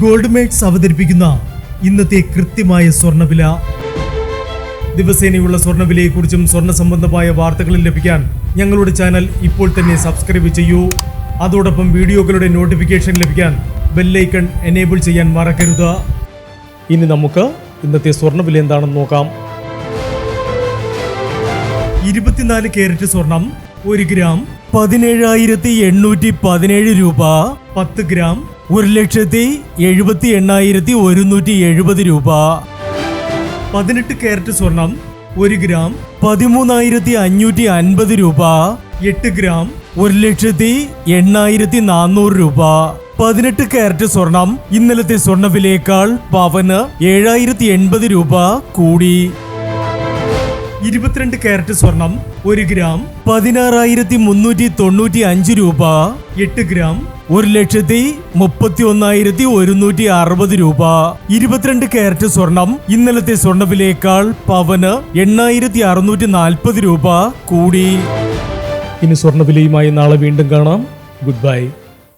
Gold makes അവതരിപ്പിക്കുന്ന ഇന്നത്തെ കൃത്യമായ സ്വർണ്ണവില. ദിവസേനയുള്ള സ്വർണ്ണവിലയെക്കുറിച്ചും സ്വർണ്ണ സംബന്ധമായ വാർത്തകളും ലഭിക്കാൻ ഞങ്ങളുടെ ചാനൽ ഇപ്പോൾ തന്നെ സബ്സ്ക്രൈബ് ചെയ്യൂ. അതോടൊപ്പം വീഡിയോകളുടെ നോട്ടിഫിക്കേഷൻ ലഭിക്കാൻ ബെല്ലൈക്കൺ എനേബിൾ ചെയ്യാൻ മറക്കരുത്. ഇനി നമുക്ക് ഇന്നത്തെ സ്വർണ്ണവില എന്താണെന്ന് നോക്കാം. 24 കാരറ്റ് സ്വർണം 1 ഗ്രാം 17,817 രൂപ. 10 ഗ്രാം 1,78,170 രൂപ. 18 കാരറ്റ് സ്വർണം 1 ഗ്രാം 13,550 രൂപ. 8 ഗ്രാം 1,08,400 രൂപ. 18 കാരറ്റ് സ്വർണം ഇന്നലത്തെ സ്വർണ്ണവിലയേക്കാൾ പവന് 7,080 രൂപ കൂടി. 22 കാരറ്റ് സ്വർണം 1 ഗ്രാം 16,395 രൂപ. 8 ഗ്രാം 1,31,160 രൂപ. 22 കാരറ്റ് സ്വർണം ഇന്നലത്തെ സ്വർണ്ണവിലയേക്കാൾ പവന് 8,640 രൂപ കൂടി. ഇനി സ്വർണ്ണവിലയുമായി നാളെ വീണ്ടും കാണാം. Good bye.